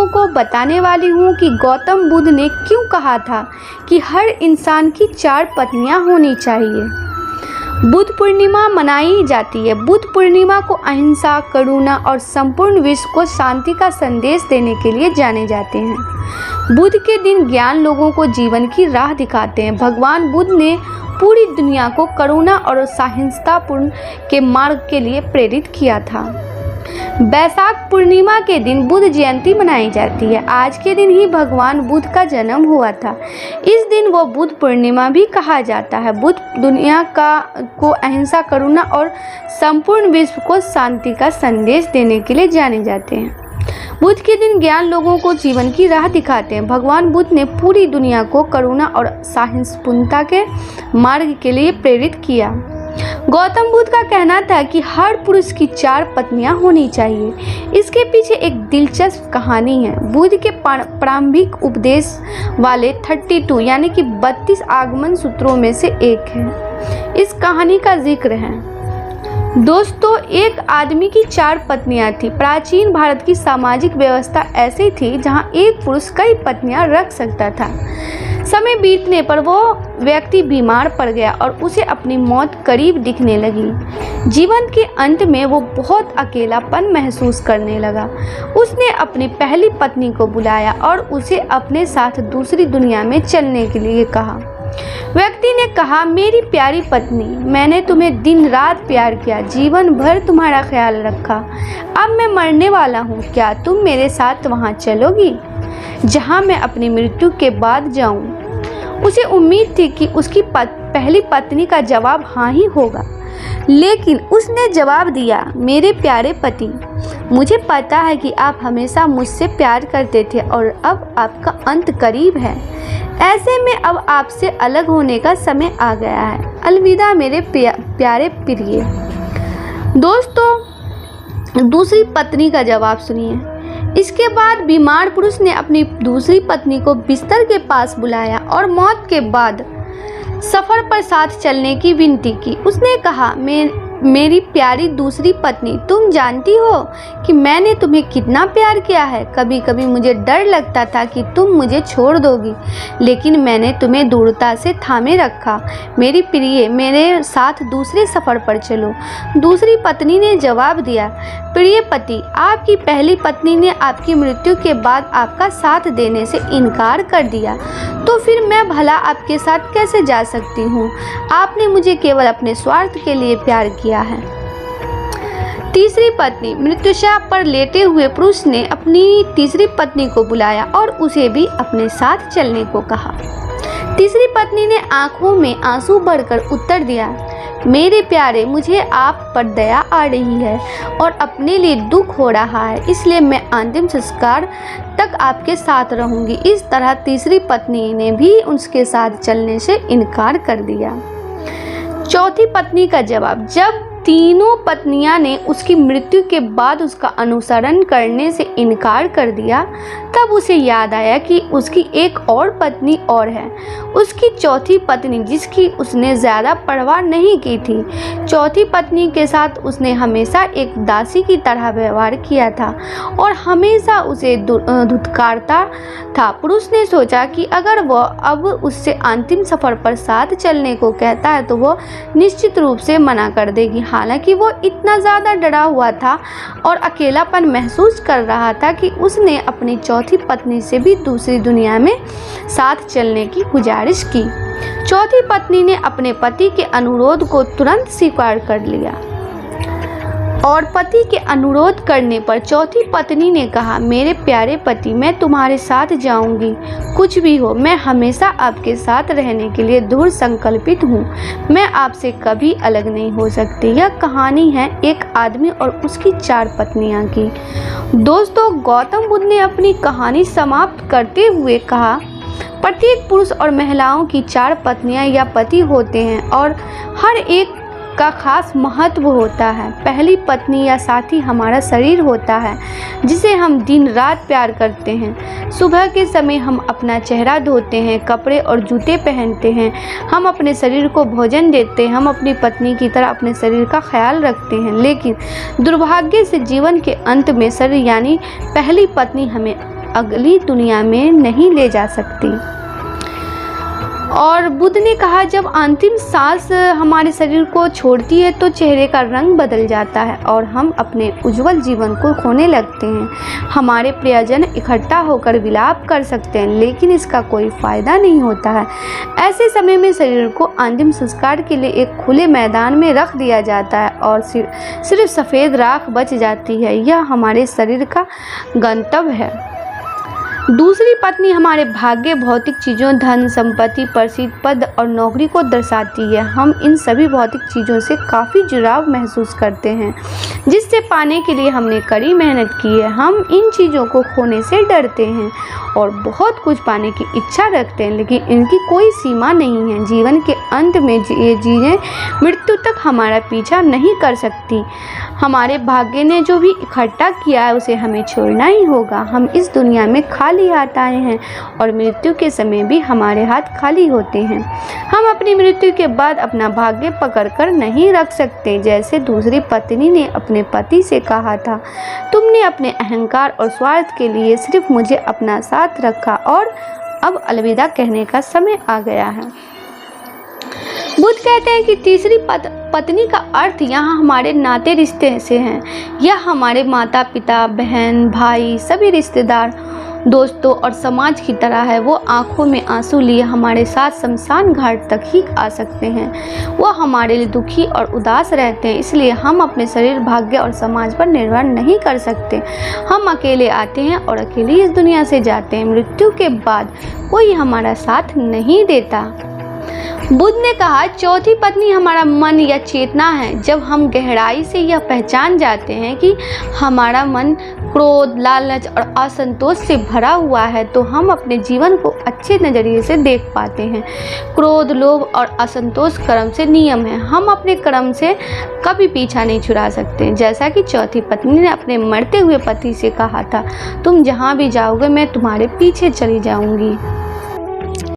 लोगों को बताने वाली हूँ कि गौतम बुद्ध ने क्यों कहा था कि हर इंसान की 4 पत्नियाँ होनी चाहिए। बुद्ध पूर्णिमा मनाई जाती है। बुद्ध पूर्णिमा को अहिंसा, करुणा और संपूर्ण विश्व को शांति का संदेश देने के लिए जाने जाते हैं। बुद्ध के दिन ज्ञान लोगों को जीवन की राह दिखाते हैं। भगवान बुद्ध ने पूरी दुनिया को करुणा और सहिष्णुतापूर्ण के मार्ग के लिए प्रेरित किया था। बैसाख पूर्णिमा के दिन बुद्ध जयंती मनाई जाती है। आज के दिन ही भगवान बुद्ध का जन्म हुआ था। इस दिन वो बुद्ध पूर्णिमा भी कहा जाता है। बुद्ध दुनिया को अहिंसा, करुणा और संपूर्ण विश्व को शांति का संदेश देने के लिए जाने जाते हैं। बुद्ध के दिन ज्ञान लोगों को जीवन की राह दिखाते हैं। भगवान बुद्ध ने पूरी दुनिया को करुणा और सहिष्णुता के मार्ग के लिए प्रेरित किया। गौतम बुद्ध का कहना था कि हर पुरुष की 4 पत्नियां होनी चाहिए। इसके पीछे एक दिलचस्प कहानी है। बुद्ध के प्रारंभिक उपदेश वाले 32 यानी कि 32 आगमन सूत्रों में से एक है। इस कहानी का जिक्र है। दोस्तों, एक आदमी की 4 पत्नियां थी। प्राचीन भारत की सामाजिक व्यवस्था ऐसी थी जहां एक पुरुष कई पत्नियां रख सकता था। समय बीतने पर वो व्यक्ति बीमार पड़ गया और उसे अपनी मौत करीब दिखने लगी। जीवन के अंत में वो बहुत अकेलापन महसूस करने लगा। उसने अपनी पहली पत्नी को बुलाया और उसे अपने साथ दूसरी दुनिया में चलने के लिए कहा। व्यक्ति ने कहा, मेरी प्यारी पत्नी, मैंने तुम्हें दिन रात प्यार किया, जीवन भर तुम्हारा ख्याल रखा। अब मैं मरने वाला हूँ, क्या तुम मेरे साथ वहाँ चलोगी जहाँ मैं अपनी मृत्यु के बाद जाऊँ? उसे उम्मीद थी कि उसकी पहली पत्नी का जवाब हाँ ही होगा, लेकिन उसने जवाब दिया, मेरे प्यारे पति, मुझे पता है कि आप हमेशा मुझसे प्यार करते थे और अब आपका अंत करीब है। ऐसे में अब आपसे अलग होने का समय आ गया है। अलविदा मेरे प्यारे प्रिय। दोस्तों, दूसरी पत्नी का जवाब सुनिए। इसके बाद बीमार पुरुष ने अपनी दूसरी पत्नी को बिस्तर के पास बुलाया और मौत के बाद सफ़र पर साथ चलने की विनती की। उसने कहा, मेरी प्यारी दूसरी पत्नी, तुम जानती हो कि मैंने तुम्हें कितना प्यार किया है। कभी कभी मुझे डर लगता था कि तुम मुझे छोड़ दोगी, लेकिन मैंने तुम्हें दृढ़ता से थामे रखा। मेरी प्रिय, मेरे साथ दूसरे सफ़र पर चलो। दूसरी पत्नी ने जवाब दिया, प्रिय पति, आपकी पहली पत्नी ने आपकी मृत्यु के बाद आपका साथ देने से इनकार कर दिया, तो फिर मैं भला आपके साथ कैसे जा सकती हूँ? आपने मुझे केवल अपने स्वार्थ के लिए प्यार किया है। तीसरी पत्नी। मृत्युशैया पर लेटे हुए पुरुष ने अपनी तीसरी पत्नी को बुलाया और उसे भी अपने साथ चलने को कहा। तीसरी पत्नी ने आंखों में आंसू भरकर उत्तर दिया, मेरे प्यारे, मुझे आप पर दया आ रही है और अपने लिए दुख हो रहा है, इसलिए मैं अंतिम संस्कार तक आपके साथ रहूंगी। इस तरह तीसरी पत्नी ने भी उसके साथ चलने से इनकार कर दिया। चौथी पत्नी का जवाब। जब तीनों पत्नियां ने उसकी मृत्यु के बाद उसका अनुसरण करने से इनकार कर दिया, तब उसे याद आया कि उसकी एक और पत्नी और है, उसकी चौथी पत्नी, जिसकी उसने ज़्यादा परवाह नहीं की थी। चौथी पत्नी के साथ उसने हमेशा एक दासी की तरह व्यवहार किया था और हमेशा उसे धुतकारता था। पुरुष ने सोचा कि अगर वह अब उससे अंतिम सफ़र पर साथ चलने को कहता है तो वह निश्चित रूप से मना कर देगी। हालांकि वो इतना ज़्यादा डरा हुआ था और अकेलापन महसूस कर रहा था कि उसने अपनी चौथी पत्नी से भी दूसरी दुनिया में साथ चलने की गुजारिश की। चौथी पत्नी ने अपने पति के अनुरोध को तुरंत स्वीकार कर लिया और पति के अनुरोध करने पर चौथी पत्नी ने कहा, मेरे प्यारे पति, मैं तुम्हारे साथ जाऊंगी, कुछ भी हो, मैं हमेशा आपके साथ रहने के लिए दृढ़ संकल्पित हूँ। मैं आपसे कभी अलग नहीं हो सकती। यह कहानी है एक आदमी और उसकी 4 पत्नियाँ की। दोस्तों, गौतम बुद्ध ने अपनी कहानी समाप्त करते हुए कहा, प्रत्येक पुरुष और महिलाओं की 4 पत्नियाँ या पति होते हैं और हर एक का खास महत्व होता है। पहली पत्नी या साथी हमारा शरीर होता है, जिसे हम दिन रात प्यार करते हैं। सुबह के समय हम अपना चेहरा धोते हैं, कपड़े और जूते पहनते हैं, हम अपने शरीर को भोजन देते हैं, हम अपनी पत्नी की तरह अपने शरीर का ख्याल रखते हैं। लेकिन दुर्भाग्य से जीवन के अंत में शरीर यानी पहली पत्नी हमें अगली दुनिया में नहीं ले जा सकती। और बुद्ध ने कहा, जब अंतिम सांस हमारे शरीर को छोड़ती है तो चेहरे का रंग बदल जाता है और हम अपने उज्जवल जीवन को खोने लगते हैं। हमारे प्रियजन इकट्ठा होकर विलाप कर सकते हैं, लेकिन इसका कोई फ़ायदा नहीं होता है। ऐसे समय में शरीर को अंतिम संस्कार के लिए एक खुले मैदान में रख दिया जाता है और सिर्फ सफ़ेद राख बच जाती है। यह हमारे शरीर का गंतव्य है। दूसरी पत्नी हमारे भाग्य, भौतिक चीज़ों, धन, संपत्ति, प्रसिद्ध, पद और नौकरी को दर्शाती है। हम इन सभी भौतिक चीज़ों से काफ़ी जुड़ाव महसूस करते हैं, जिससे पाने के लिए हमने कड़ी मेहनत की है। हम इन चीज़ों को खोने से डरते हैं और बहुत कुछ पाने की इच्छा रखते हैं, लेकिन इनकी कोई सीमा नहीं है। जीवन के अंत में ये चीज़ें मृत्यु तक हमारा पीछा नहीं कर सकती। हमारे भाग्य ने जो भी इकट्ठा किया है उसे हमें छोड़ना ही होगा। हम इस दुनिया में खाली हाथ आए हैं और मृत्यु के समय भी हमारे हाथ खाली होते हैं। हम अपनी मृत्यु के बाद अपना भाग्य पकड़कर नहीं रख सकते। जैसे दूसरी पत्नी ने अपने पति से कहा था, तुमने अपने अहंकार और स्वार्थ के लिए सिर्फ मुझे अपना साथ रखा और अब अलविदा कहने का समय आ गया है। बुद्ध कहते हैं कि तीसरी पत्नी का अर्थ यहाँ हमारे नाते रिश्ते से हैं। यह हमारे माता पिता, बहन, भाई, सभी रिश्तेदार, दोस्तों और समाज की तरह है। वो आंखों में आंसू लिए हमारे साथ शमशान घाट तक ही आ सकते हैं। वो हमारे लिए दुखी और उदास रहते हैं, इसलिए हम अपने शरीर, भाग्य और समाज पर निर्भर नहीं कर सकते। हम अकेले आते हैं और अकेले इस दुनिया से जाते हैं। मृत्यु के बाद कोई हमारा साथ नहीं देता। बुद्ध ने कहा, चौथी पत्नी हमारा मन या चेतना है। जब हम गहराई से यह पहचान जाते हैं कि हमारा मन क्रोध, लालच और असंतोष से भरा हुआ है, तो हम अपने जीवन को अच्छे नज़रिए से देख पाते हैं। क्रोध, लोभ और असंतोष कर्म से नियम है। हम अपने कर्म से कभी पीछा नहीं छुड़ा सकते। जैसा कि चौथी पत्नी ने अपने मरते हुए पति से कहा था, तुम जहाँ भी जाओगे मैं तुम्हारे पीछे चली जाऊँगी।